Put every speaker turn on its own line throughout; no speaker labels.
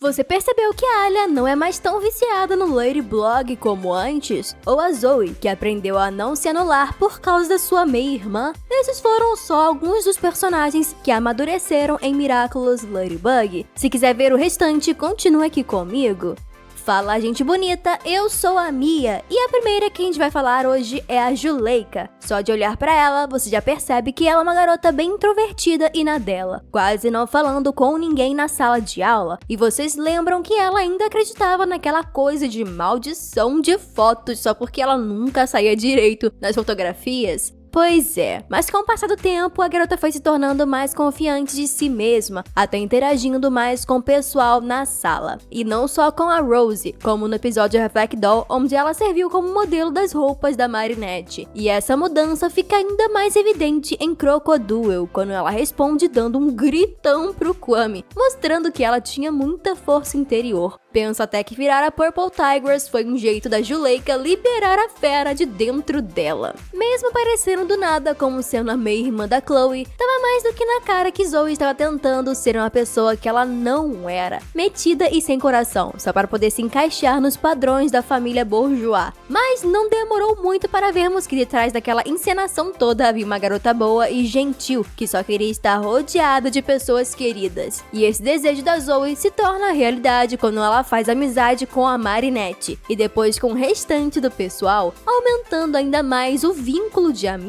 Você percebeu que a Alia não é mais tão viciada no Lady Blog como antes? Ou a Zoe, que aprendeu a não se anular por causa da sua meia-irmã? Esses foram só alguns dos personagens que amadureceram em Miraculous Ladybug. Se quiser ver o restante, continue aqui comigo. Fala, gente bonita, eu sou a Mia e a primeira que a gente vai falar hoje é a Juleika. Só de olhar pra ela, você já percebe que ela é uma garota bem introvertida e na dela, quase não falando com ninguém na sala de aula. E vocês lembram que ela ainda acreditava naquela coisa de maldição de fotos só porque ela nunca saía direito nas fotografias? Pois é, mas com o passar do tempo, a garota foi se tornando mais confiante de si mesma, até interagindo mais com o pessoal na sala. E não só com a Rose, como no episódio Reflect Doll, onde ela serviu como modelo das roupas da Marinette. E essa mudança fica ainda mais evidente em Crocodile, quando ela responde dando um gritão pro Kwame, mostrando que ela tinha muita força interior. Penso até que virar a Purple Tigress foi um jeito da Juleika liberar a fera de dentro dela. Mesmo parecendo do nada como sendo a meia-irmã da Chloe, tava mais do que na cara que Zoe estava tentando ser uma pessoa que ela não era, metida e sem coração, só para poder se encaixar nos padrões da família bourgeois. Mas não demorou muito para vermos que detrás daquela encenação toda havia uma garota boa e gentil, que só queria estar rodeada de pessoas queridas. E esse desejo da Zoe se torna realidade quando ela faz amizade com a Marinette, e depois com o restante do pessoal, aumentando ainda mais o vínculo de amigos.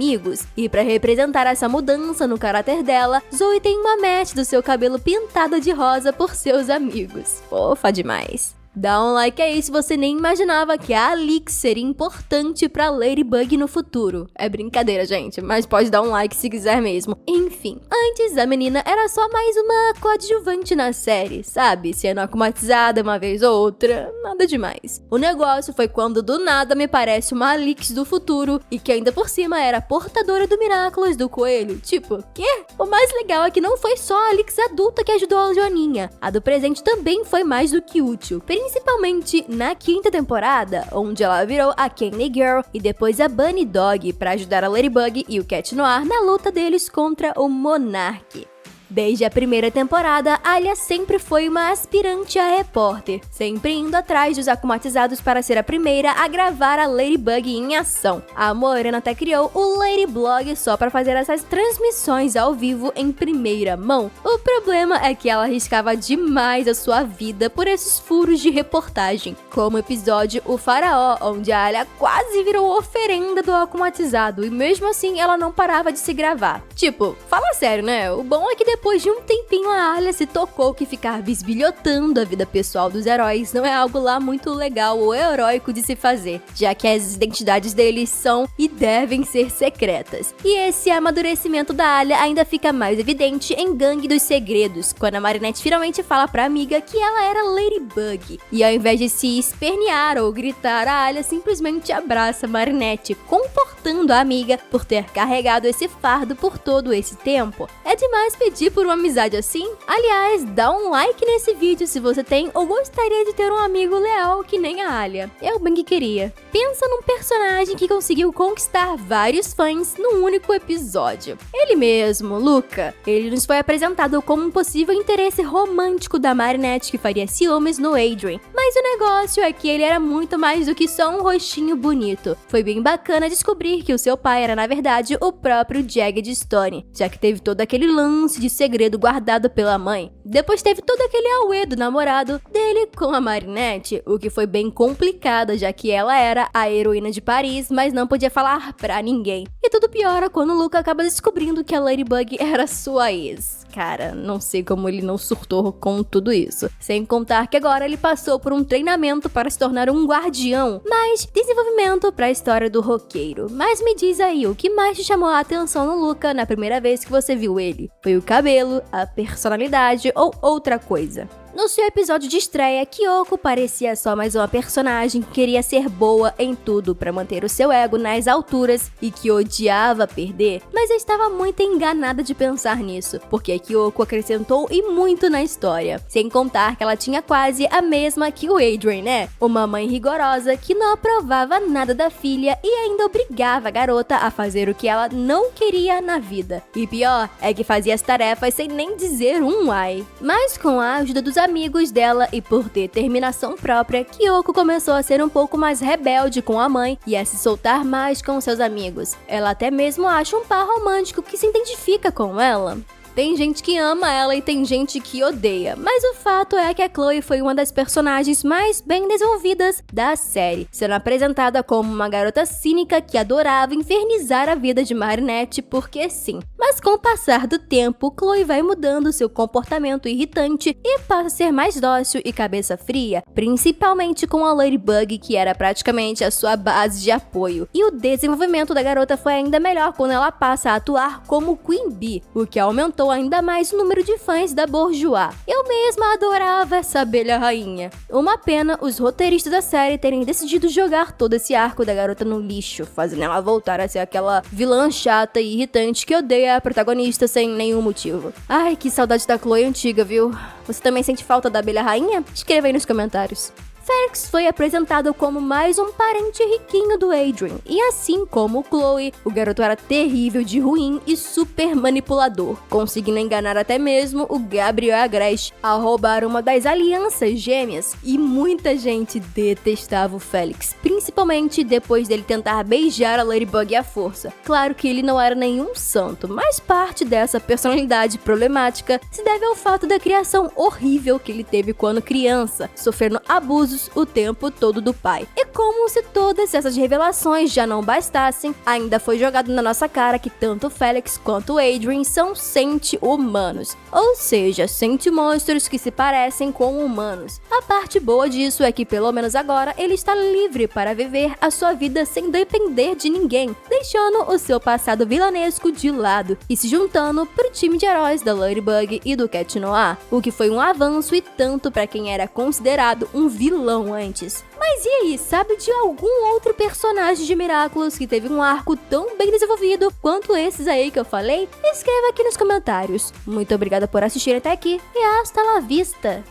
E para representar essa mudança no caráter dela, Zoe tem uma mesh do seu cabelo pintada de rosa por seus amigos. Fofa demais! Dá um like aí se você nem imaginava que a Alix seria importante pra Ladybug no futuro. É brincadeira, gente, mas pode dar um like se quiser mesmo. Enfim, antes a menina era só mais uma coadjuvante na série, sabe? Sendo akumatizada uma vez ou outra, nada demais. O negócio foi quando do nada me parece uma Alix do futuro e que ainda por cima era portadora do Miraculous do coelho. Tipo, quê? O mais legal é que não foi só a Alix adulta que ajudou a Joaninha. A do presente também foi mais do que útil. Principalmente na quinta temporada, onde ela virou a Candy Girl e depois a Bunny Dog para ajudar a Ladybug e o Cat Noir na luta deles contra o Monarch. Desde a primeira temporada, Alia sempre foi uma aspirante a repórter, sempre indo atrás dos akumatizados para ser a primeira a gravar a Ladybug em ação. A Morena até criou o Lady Blog só para fazer essas transmissões ao vivo em primeira mão. O problema é que ela arriscava demais a sua vida por esses furos de reportagem, como o episódio O Faraó, onde a Alia quase virou oferenda do akumatizado e mesmo assim ela não parava de se gravar. Tipo, fala sério, né? O bom é que depois de um tempinho a Alia se tocou que ficar bisbilhotando a vida pessoal dos heróis não é algo lá muito legal ou heróico de se fazer, já que as identidades deles são e devem ser secretas. E esse amadurecimento da Alia ainda fica mais evidente em Gangue dos Segredos, quando a Marinette finalmente fala pra amiga que ela era Ladybug. E ao invés de se espernear ou gritar, a Alia simplesmente abraça a Marinette, confortando a amiga por ter carregado esse fardo por todo esse tempo. É demais pedir por uma amizade assim? Aliás, dá um like nesse vídeo se você tem ou gostaria de ter um amigo leal que nem a Alia. Eu bem que queria. Pensa num personagem que conseguiu conquistar vários fãs num único episódio. Ele mesmo, Luca. Ele nos foi apresentado como um possível interesse romântico da Marinette que faria ciúmes no Adrien. Mas o negócio é que ele era muito mais do que só um rostinho bonito. Foi bem bacana descobrir que o seu pai era na verdade o próprio Jagged Stone, já que teve todo aquele lance de segredo guardado pela mãe. Depois teve todo aquele auê do namorado dele com a Marinette, o que foi bem complicado, já que ela era a heroína de Paris, mas não podia falar pra ninguém. E tudo piora quando o Luca acaba descobrindo que a Ladybug era sua ex. Cara, não sei como ele não surtou com tudo isso. Sem contar que agora ele passou por um treinamento para se tornar um guardião, mais desenvolvimento para a história do roqueiro. Mas me diz aí, o que mais te chamou a atenção no Luca na primeira vez que você viu ele? Foi o cabelo, a personalidade ou outra coisa? No seu episódio de estreia, Kyoko parecia só mais uma personagem que queria ser boa em tudo para manter o seu ego nas alturas e que odiava perder, mas eu estava muito enganada de pensar nisso, porque Kyoko acrescentou e muito na história. Sem contar que ela tinha quase a mesma que o Adrien, né? Uma mãe rigorosa que não aprovava nada da filha e ainda obrigava a garota a fazer o que ela não queria na vida. E pior é que fazia as tarefas sem nem dizer um ai. Mas com a ajuda dos amigos dela e por determinação própria, Kyoko começou a ser um pouco mais rebelde com a mãe e a se soltar mais com seus amigos. Ela até mesmo acha um par romântico que se identifica com ela. Tem gente que ama ela e tem gente que odeia, mas o fato é que a Chloe foi uma das personagens mais bem desenvolvidas da série, sendo apresentada como uma garota cínica que adorava infernizar a vida de Marinette porque sim. Mas com o passar do tempo, Chloe vai mudando seu comportamento irritante e passa a ser mais dócil e cabeça fria, principalmente com a Ladybug, que era praticamente a sua base de apoio. E o desenvolvimento da garota foi ainda melhor quando ela passa a atuar como Queen Bee, o que aumentou ainda mais o número de fãs da Bourgeois. Eu mesma adorava essa abelha rainha. Uma pena os roteiristas da série terem decidido jogar todo esse arco da garota no lixo, fazendo ela voltar a ser aquela vilã chata e irritante que odeia a protagonista sem nenhum motivo. Ai, que saudade da Chloe antiga, viu? Você também sente falta da abelha rainha? Escreva aí nos comentários. Felix foi apresentado como mais um parente riquinho do Adrien, e assim como Chloe, o garoto era terrível de ruim e super manipulador, conseguindo enganar até mesmo o Gabriel Agreste ao roubar uma das alianças gêmeas, e muita gente detestava o Felix, principalmente depois dele tentar beijar a Ladybug à força. Claro que ele não era nenhum santo, mas parte dessa personalidade problemática se deve ao fato da criação horrível que ele teve quando criança, sofrendo abusos o tempo todo do pai. E como se todas essas revelações já não bastassem, ainda foi jogado na nossa cara que tanto o Felix quanto o Adrien são senti-humanos, ou seja, senti-monstros que se parecem com humanos. A parte boa disso é que pelo menos agora ele está livre para viver a sua vida sem depender de ninguém, deixando o seu passado vilanesco de lado e se juntando pro time de heróis da Ladybug e do Cat Noir, o que foi um avanço e tanto para quem era considerado um vilão antes. Mas e aí, sabe de algum outro personagem de Miraculous que teve um arco tão bem desenvolvido quanto esses aí que eu falei? Escreva aqui nos comentários. Muito obrigada por assistir até aqui e hasta la vista!